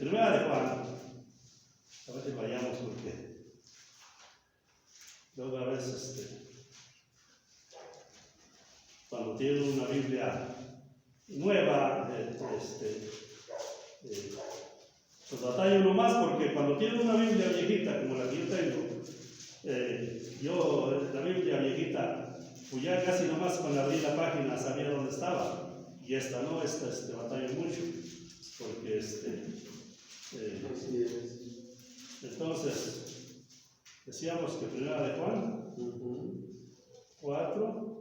Primera de Juan. A ver si vayamos porque luego a veces cuando tienen una Biblia nueva, pues batalla uno más, porque cuando tienen una Biblia viejita como la que yo tengo, la Biblia viejita, pues ya casi nomás cuando abrí la página sabía dónde estaba, y esta no, batalla mucho, porque entonces decíamos que Primera de Juan 4.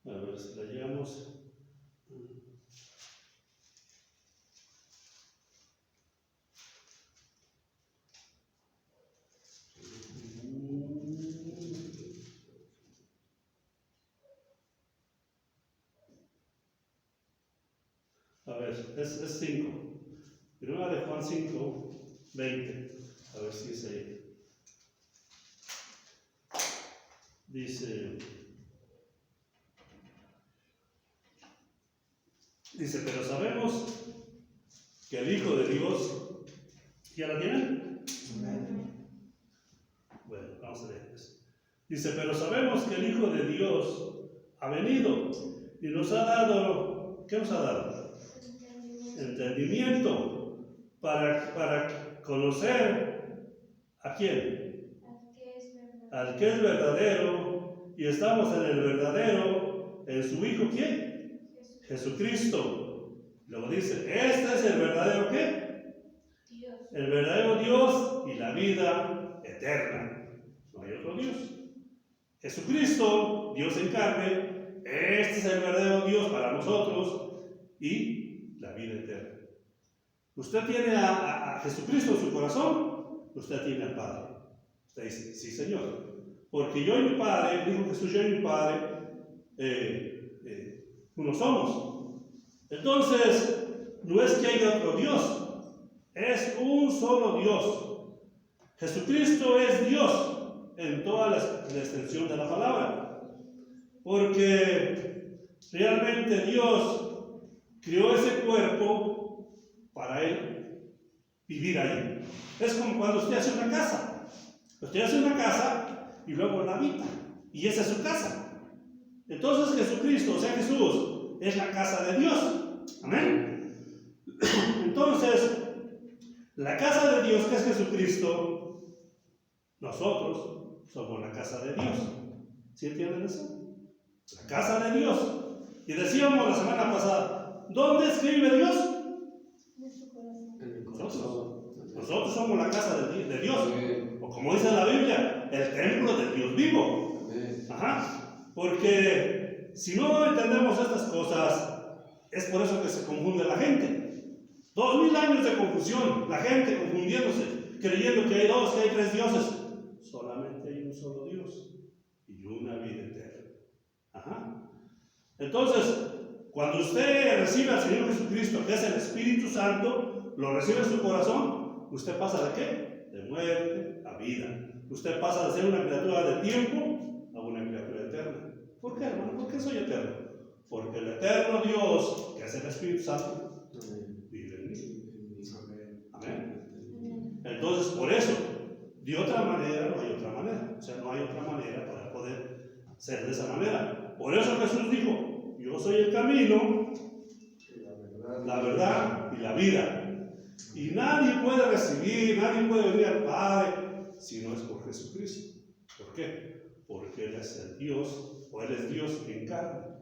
A ver si la llevamos. A ver, es 5. Primera de Juan 5, 20. A ver si es ahí. Dice, pero sabemos que el Hijo de Dios, ¿ya la tienen? Bueno, vamos a leer eso. Dice, pero sabemos que el Hijo de Dios ha venido y nos ha dado, ¿qué nos ha dado? entendimiento para conocer a quién, al que es verdadero, y estamos en el verdadero, en su Hijo, ¿quién? Jesucristo. Luego dice, este es el verdadero ¿qué? Dios. El verdadero Dios y la vida eterna. No hay otro Dios. Jesucristo, Dios en carne, este es el verdadero Dios para nosotros y la vida eterna. Usted tiene a Jesucristo en su corazón, usted tiene al Padre. Usted dice, sí Señor, porque yo y mi Padre, dijo Jesús, yo y mi Padre, uno somos. Entonces, no es que haya otro Dios, es un solo Dios. Jesucristo es Dios en toda la extensión de la palabra, porque realmente Dios creó ese cuerpo para Él vivir ahí. Es como cuando usted hace una casa. Usted hace una casa y luego la habita, y esa es su casa. Entonces Jesucristo, o sea Jesús, es la casa de Dios. Amén. Entonces, la casa de Dios, que es Jesucristo, nosotros somos la casa de Dios. ¿Sí entienden eso? La casa de Dios. Y decíamos la semana pasada, ¿dónde escribe Dios? En mi corazón. Nosotros somos la casa de Dios. Amén. O como dice la Biblia, el templo del Dios vivo. Amén. Ajá. Porque si no entendemos estas cosas, es por eso que se confunde la gente. 2000 años de confusión, la gente confundiéndose, creyendo que hay dos, que hay tres dioses. Solamente hay un solo Dios y una vida eterna. Ajá. Entonces, cuando usted recibe al Señor Jesucristo, que es el Espíritu Santo, lo recibe en su corazón, usted pasa de qué? De muerte a vida. Usted pasa de ser una criatura de tiempo a una criatura eterna. ¿Por qué, hermano? ¿Por qué soy eterno? Porque el eterno Dios, que es el Espíritu Santo, Amén. vive en mí. Amén. Amén. Entonces, por eso, de otra manera no hay otra manera. O sea, no hay otra manera para poder ser de esa manera. Por eso Jesús dijo, yo soy el camino, la verdad y la vida. Y nadie puede recibir, nadie puede venir al Padre si no es por Jesucristo. ¿Por qué? Porque Él es el Dios, o Él es Dios en carne.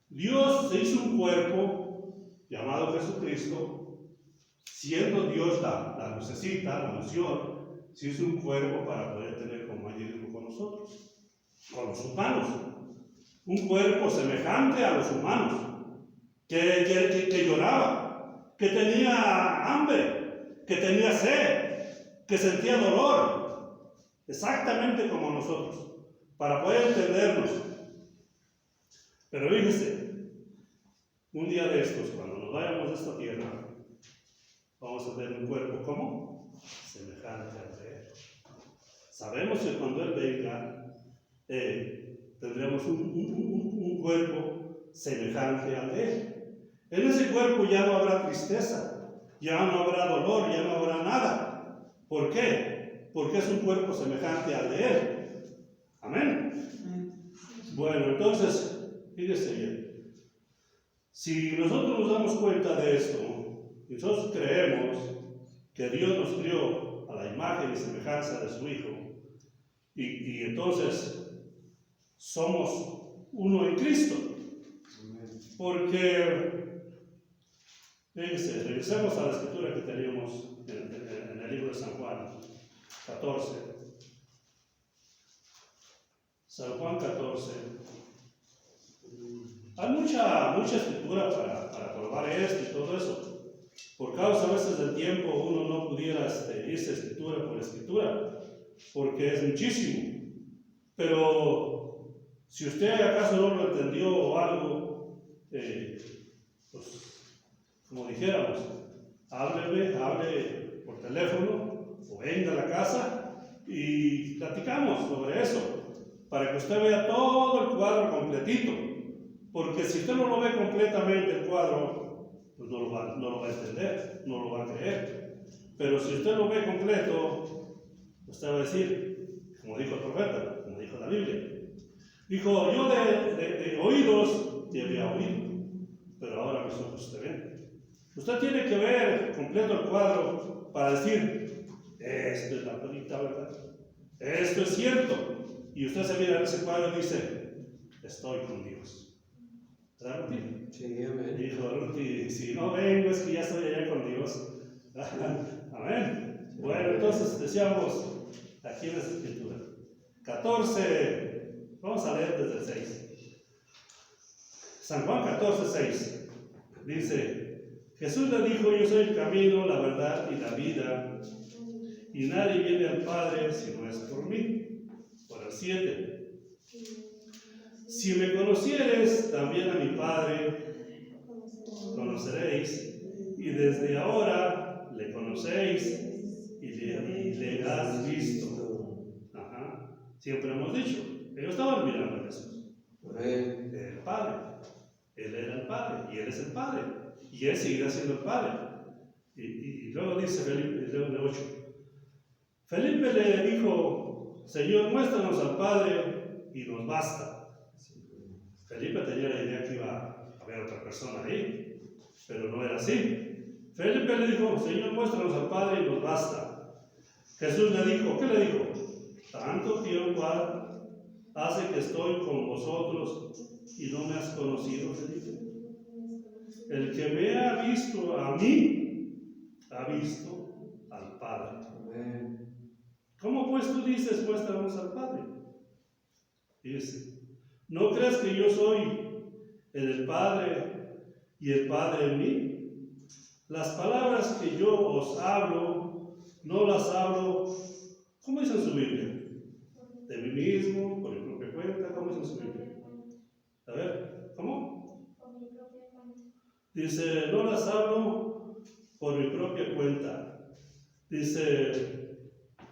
Dios se hizo un cuerpo llamado Jesucristo, siendo Dios la lucecita, la unción, se hizo un cuerpo para poder tener compañerismo con nosotros, con los humanos. Un cuerpo semejante a los humanos, que lloraba, que tenía hambre, que tenía sed, que sentía dolor, exactamente como nosotros, para poder entendernos. Pero fíjese, un día de estos, cuando nos vayamos de esta tierra, vamos a tener un cuerpo como semejante al de Él. Sabemos que cuando Él venga, tendremos un cuerpo semejante al de Él. En ese cuerpo ya no habrá tristeza, ya no habrá dolor, ya no habrá nada. ¿Por qué? Porque es un cuerpo semejante al de Él. Amén. Bueno, entonces, fíjese bien. Si nosotros nos damos cuenta de esto, y nosotros creemos que Dios nos crió a la imagen y semejanza de su Hijo, y entonces somos uno en Cristo. Porque, fíjense, regresemos a la escritura que teníamos en el libro de San Juan 14. San Juan 14. Hay mucha escritura para probar esto y todo eso. Por causa a veces del tiempo uno no pudiera irse escritura por escritura, porque es muchísimo. Pero si usted acaso no lo entendió o algo, pues como dijéramos, hable por teléfono o venga a la casa y platicamos sobre eso, para que usted vea todo el cuadro completito. Porque si usted no lo ve completamente el cuadro, pues no lo va a entender, no lo va a creer. Pero si usted lo ve completo, usted va a decir, como dijo el profeta, como dijo la Biblia. Dijo, yo de oídos te había oído, pero ahora mis ojos te ven. Usted tiene que ver completo el cuadro para decir, esto es la bonita verdad, esto es cierto. Y usted se mira en ese cuadro y dice, estoy con Dios. ¿Verdad, Ruti? Sí, amén. Dijo Ruti, si no vengo es que ya estoy allá con Dios. Amén. Bueno, entonces decíamos aquí en esta escritura 14, vamos a leer desde el 6. San Juan 14, 6 dice, Jesús le dijo, yo soy el camino, la verdad y la vida, y nadie viene al Padre si no es por mí. Por el 7, si me conocieres, también a mi Padre conoceréis, y desde ahora le conocéis y le has visto. Ajá. Siempre hemos dicho, ellos estaban mirando a Jesús. Amén. El Padre. Él era el Padre y Él es el Padre. Y Él seguirá siendo el Padre. Y luego dice Felipe, luego en el 8. Felipe le dijo, Señor, muéstranos al Padre y nos basta. Felipe tenía la idea que iba a haber otra persona ahí, pero no era así. Felipe le dijo, Señor, muéstranos al Padre y nos basta. Jesús le dijo, ¿qué le dijo? Tanto tiempo hace que estoy con vosotros y no me has conocido, Felipe. El que me ha visto a mí, ha visto al Padre. Amén. ¿Cómo pues tú dices, muéstranos al Padre? Dice, ¿no crees que yo soy en el Padre y el Padre en mí? Las palabras que yo os hablo, no las hablo, ¿cómo dice en su Biblia? De mí mismo, por mi propia cuenta, ¿cómo dice en su Biblia? A ver, ¿cómo? Dice, no las hablo por mi propia cuenta. Dice,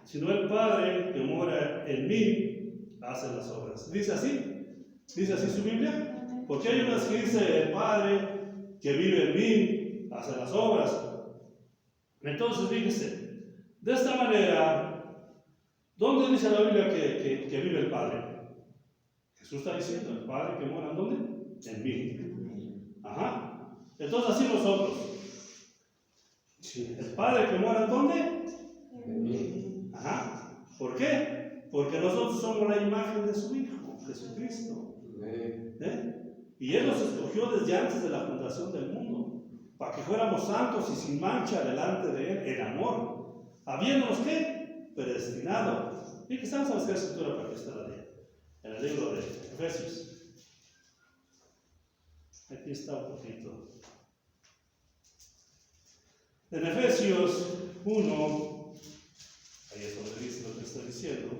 sino el Padre que mora en mí hace las obras. ¿Dice así? ¿Dice así su Biblia? Porque hay unas que dice el Padre que vive en mí hace las obras. Entonces fíjese, de esta manera, ¿dónde dice la Biblia que vive el Padre? Jesús está diciendo, el Padre que mora ¿en dónde? En mí. Ajá. Entonces así nosotros. El Padre que mora ¿en dónde? En mí. Ajá. ¿Por qué? Porque nosotros somos la imagen de su Hijo, Jesucristo. Amén. Y Él nos escogió desde antes de la fundación del mundo, para que fuéramos santos y sin mancha delante de Él, en amor, habiéndonos ¿qué? Predestinado. Y que estamos a buscar escritura para que usted la lea, en el libro de Efesios. Aquí está un poquito. En Efesios 1, ahí es donde dice lo que estoy diciendo.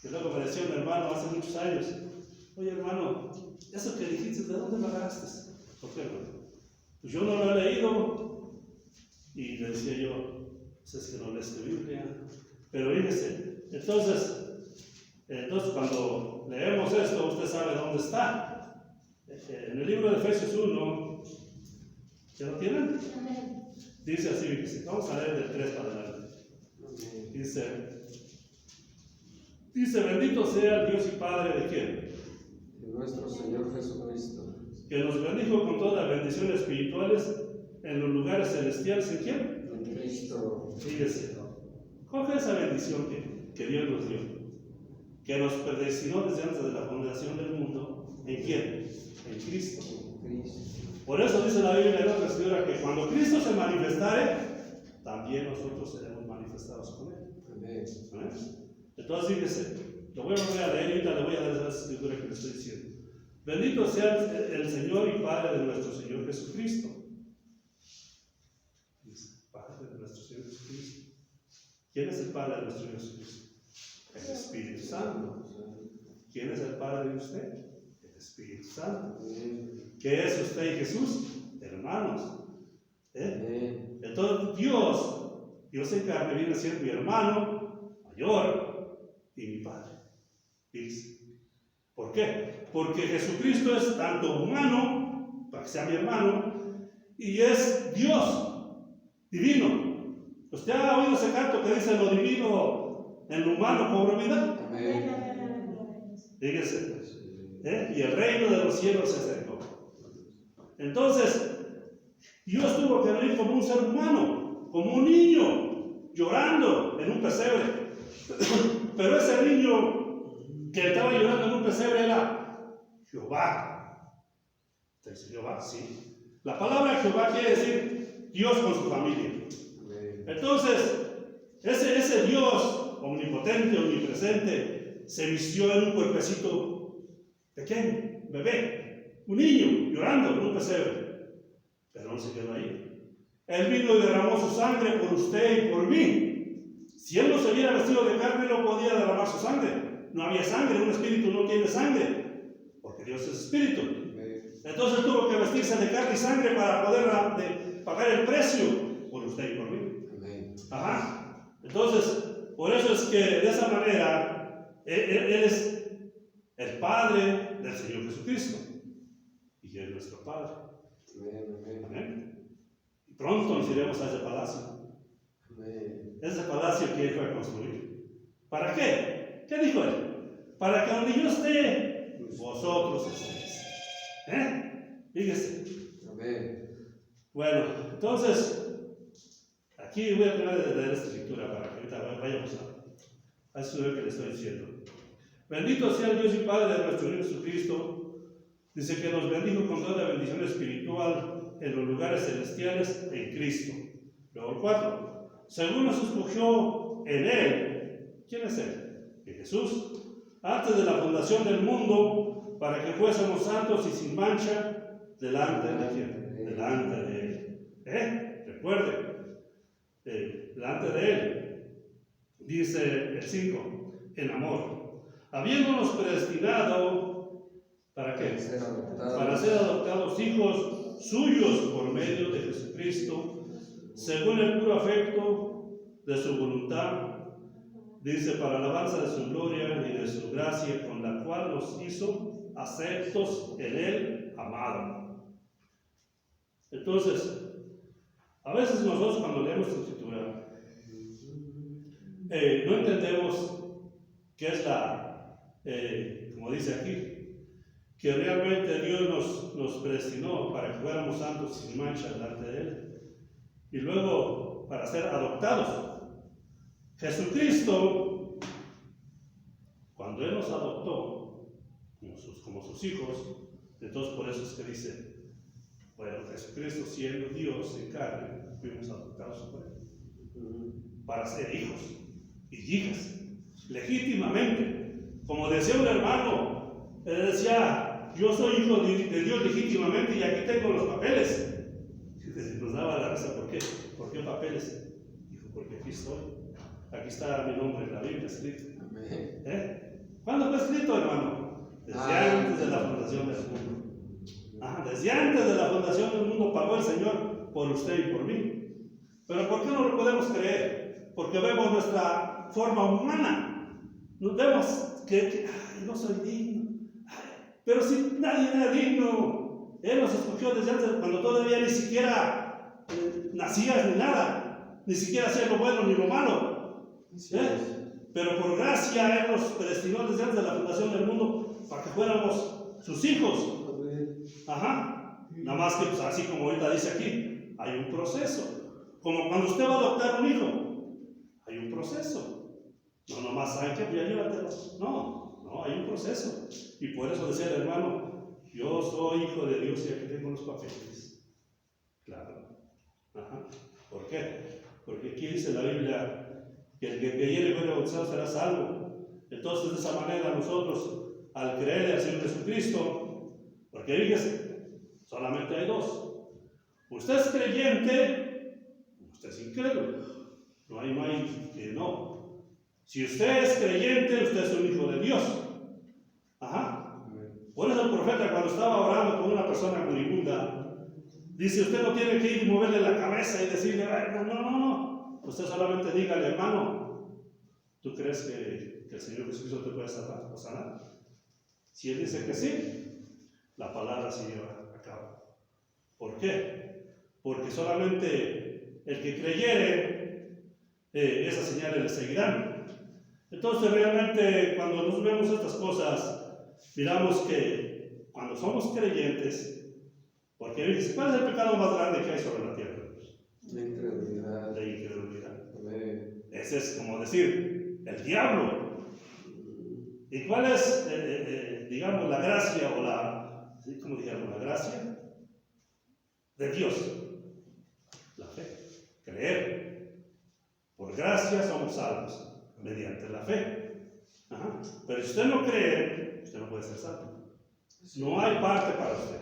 Que luego me decía un hermano hace muchos años, oye hermano, eso que dijiste, ¿de dónde lo agarraste? ¿Por qué, hermano? Pues yo no lo he leído. Y le decía yo, pues es que no lees tu Biblia. Pero fíjese, entonces cuando leemos esto, usted sabe dónde está. En el libro de Efesios 1, ¿ya lo tienen? Dice así, fíjese, vamos a leer del 3 para adelante. Dice, bendito sea el Dios y Padre de quién? De nuestro Señor Jesucristo. Que nos bendijo con todas las bendiciones espirituales en los lugares celestiales. ¿En quién? En Cristo. Fíjese, coge esa bendición que Dios nos dio, que nos predestinó desde antes de la fundación del mundo. ¿En quién? En Cristo. Cristo. Por eso dice la Biblia en otra escritura que cuando Cristo se manifestare, también nosotros seremos manifestados con Él. Amén. ¿Amén? Entonces fíjese, lo voy a volver a leer y ahorita le voy a dar esa escritura que le estoy diciendo. Bendito sea el Señor y Padre de nuestro Señor Jesucristo. Dice, Padre de nuestro Señor Jesucristo. ¿Quién es el Padre de nuestro Señor Jesucristo? El Espíritu Santo. ¿Quién es el Padre de usted? El Espíritu Santo. ¿Qué es usted y Jesús? Hermanos. Entonces Dios en carne viene a ser mi hermano mayor y mi Padre. Dice. ¿Por qué? Porque Jesucristo es tanto humano, para que sea mi hermano, y es Dios, divino. ¿Usted ha oído ese canto que dice lo divino en lo humano cobra vida? Amén. Fíjese. Y el reino de los cielos se acercó. Entonces, Dios tuvo que venir como un ser humano, como un niño, llorando en un pesebre. Pero ese niño que estaba llorando en un pesebre era Jehová. Entonces, Jehová, sí. La palabra Jehová quiere decir Dios con su familia. Entonces, ese Dios omnipotente, omnipresente, se vistió en un cuerpecito pequeño, bebé, un niño llorando en un pesebre. Pero no se quedó ahí. Él vino y derramó su sangre por usted y por mí. Si él no se hubiera vestido de carne, no podía derramar su sangre. No había sangre, un espíritu no tiene sangre, porque Dios es espíritu. Entonces tuvo que vestirse de carne y sangre para poder pagar el precio por usted y por mí. Ajá. Entonces, por eso es que de esa manera, Él es el Padre del Señor Jesucristo. Y Él es nuestro Padre. Amén. Y pronto nos iremos a ese palacio. Ese palacio que Él fue a construir. ¿Para qué? ¿Qué dijo Él? Para que donde yo esté, vosotros estéis. Fíjese. Bueno, entonces, aquí voy a terminar de leer esta escritura para que ahorita vayamos a estudiar que le estoy diciendo. Bendito sea el Dios y Padre de nuestro Señor Jesucristo. Dice que nos bendijo con toda bendición espiritual en los lugares celestiales en Cristo. Luego el 4. Según nos escogió en Él. ¿Quién es Él? En Jesús. Antes de la fundación del mundo, para que fuésemos santos y sin mancha delante de quién? Delante de Él. Recuerde, delante de Él. Dice el 5, en amor. Habiéndonos predestinado, ¿para qué? Para ser adoptados hijos suyos por medio de Jesucristo, según el puro afecto de su voluntad. Dice, para alabanza de su gloria y de su gracia, con la cual nos hizo aceptos en Él, amado. Entonces, a veces nosotros cuando leemos la Escritura, no entendemos qué es como dice aquí, que realmente Dios nos predestinó para que fuéramos santos sin mancha delante de Él. Y luego, para ser adoptados. Jesucristo, cuando Él nos adoptó como sus hijos, entonces por eso es que dice, bueno, Jesucristo siendo Dios en carne, fuimos adoptados por Él, para ser hijos y hijas, legítimamente. Como decía un hermano, él decía, yo soy hijo de Dios legítimamente y aquí tengo los papeles. Nos daba la risa, ¿por qué? ¿Por qué papeles? Dijo, porque aquí estoy. Aquí está mi nombre en la Biblia escrito. ¿Cuándo fue escrito, hermano? Desde antes de la fundación del mundo. Desde antes de la fundación del mundo pagó el Señor por usted y por mí. Pero ¿por qué no lo podemos creer? Porque vemos nuestra forma humana. Nos vemos que no soy digno. Pero si nadie era digno. Él nos escogió desde antes, cuando todavía ni siquiera nacías ni nada. Ni siquiera hacías lo bueno ni lo malo. Pero por gracia Él nos predestinó desde antes de la fundación del mundo para que fuéramos sus hijos. Nada más que pues, así como ahorita dice aquí, hay un proceso. Como cuando usted va a adoptar un hijo, hay un proceso. No nomás saben que ya llévatelo. No, hay un proceso. Y por eso decía el hermano, yo soy hijo de Dios y aquí tengo los papeles. Claro. ¿Por qué? Porque aquí dice la Biblia que el que creyere y fuere bautizado será salvo. Entonces, de esa manera, nosotros, al creerle al Señor Jesucristo, porque fíjese, solamente hay dos: usted es creyente, usted es incrédulo. No hay que no. Si usted es creyente, usted es un hijo de Dios. Por eso el profeta, cuando estaba orando con una persona moribunda, dice: usted no tiene que ir y moverle la cabeza y decirle, no. Usted solamente dígale, hermano, ¿tú crees que el Señor Jesucristo te puede salvar o sanar? Si Él dice que sí, la palabra se lleva a cabo. ¿Por qué? Porque solamente el que creyere, esas señales le seguirán. Entonces realmente cuando nos vemos estas cosas, miramos que cuando somos creyentes, Porque dice, ¿cuál es el pecado más grande que hay sobre la tierra? La incredulidad. La incredulidad. Amén. Ese es como decir, el diablo. ¿Y cuál es, digamos, la gracia o la, ¿cómo dijéramos? La gracia de Dios. La fe. Creer. Por gracia somos salvos, mediante la fe. Ajá. Pero si usted no cree, usted no puede ser salvo. No hay parte para usted.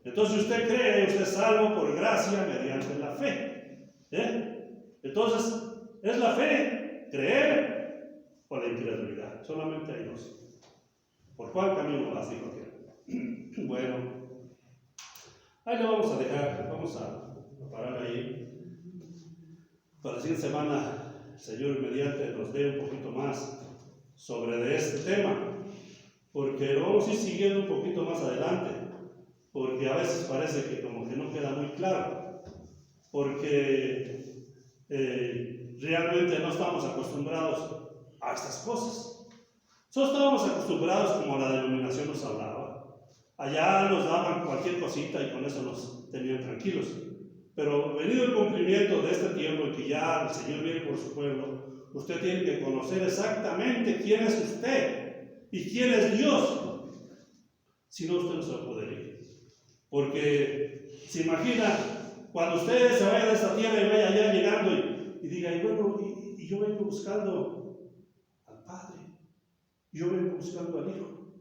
Entonces, si usted cree, usted es salvo por gracia mediante la fe. Entonces, es la fe, creer o la incredulidad. Solamente hay dos. ¿Por cuál camino vas, dijo aquel? Bueno, ahí lo vamos a dejar. Vamos a parar ahí. Para la siguiente semana, el Señor mediante nos dé un poquito más sobre de este tema. Porque lo vamos a ir siguiendo un poquito más adelante, porque a veces parece que como que no queda muy claro, porque realmente no estamos acostumbrados a estas cosas. Solo estábamos acostumbrados como la denominación nos hablaba. Allá nos daban cualquier cosita y con eso nos tenían tranquilos. Pero venido el cumplimiento de este tiempo en que ya el Señor viene por su pueblo, usted tiene que conocer exactamente quién es usted. ¿Y quién es Dios? Si no, usted no se va a poder ir. Porque se imagina cuando usted se vaya de esta tierra y vaya allá llegando y diga, y bueno, y yo vengo buscando al Padre, yo vengo buscando al Hijo.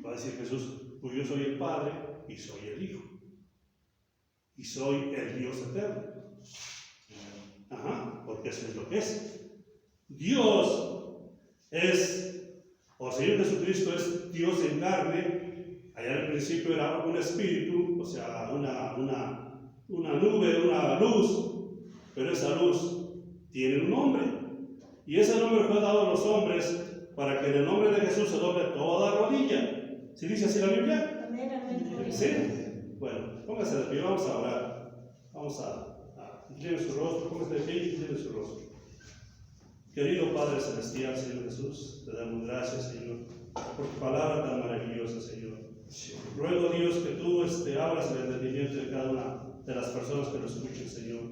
Va a decir Jesús, pues yo soy el Padre y soy el Hijo. Y soy el Dios eterno. Ajá, porque eso es lo que es. Dios es, o Señor Jesucristo es Dios en carne. Allá en el principio era un espíritu, o sea, una nube, una luz, pero esa luz tiene un nombre. Y ese nombre fue dado a los hombres para que en el nombre de Jesús se doble toda rodilla. ¿Sí dice así la Biblia? Amén, amén. ¿Sí? Bueno, póngase de pie, vamos a orar. Vamos a inclinar su rostro, póngase de pie y incline su rostro. Querido Padre Celestial, Señor Jesús, te damos gracias, Señor, por tu palabra tan maravillosa, Señor. Ruego, Dios, que tú abras el entendimiento de cada una de las personas que lo escuchen, Señor,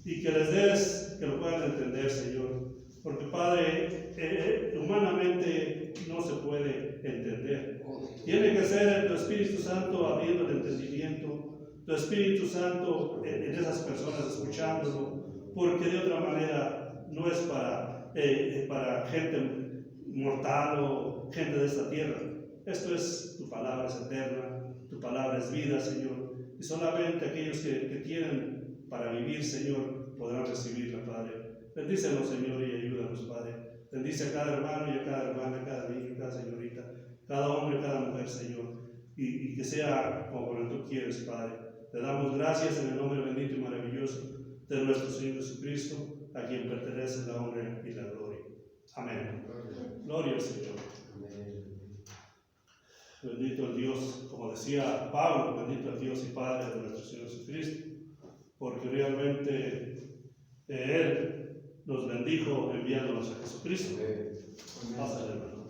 y que les des, que lo puedan entender, Señor, porque, Padre, humanamente no se puede entender. Tiene que ser tu Espíritu Santo abriendo el entendimiento, tu Espíritu Santo en esas personas escuchándolo, porque de otra manera no es para gente mortal o gente de esta tierra. Esto es, tu palabra es eterna, tu palabra es vida, Señor, y solamente aquellos que tienen para vivir, Señor, podrán recibirla, Padre. Bendícenos, Señor, y ayúdanos, Padre. Bendice a cada hermano y a cada hermana, a cada niño, a cada señorita, cada hombre, cada mujer, Señor, y que sea como tú quieres, Padre. Te damos gracias en el nombre bendito y maravilloso de nuestro Señor Jesucristo, a quien pertenece la honra y la gloria. Amén. Gloria al Señor. Bendito el Dios, como decía Pablo, bendito el Dios y Padre de nuestro Señor Jesucristo, porque realmente Él nos bendijo enviándonos a Jesucristo. Pásale, hermano.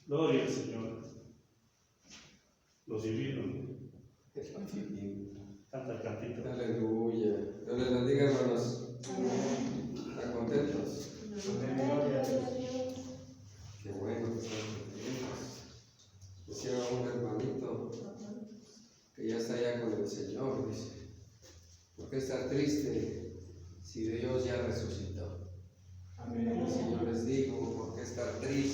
Gloria al Señor. Los divinos. Canta el cantito. Aleluya. Dios les bendiga, hermanos. ¿Están contentos? Qué bueno que están contentos. Decía un hermanito que ya está allá con el Señor, dice, ¿por qué estar triste si Dios ya resucitó? Y yo les digo, ¿por qué estar triste?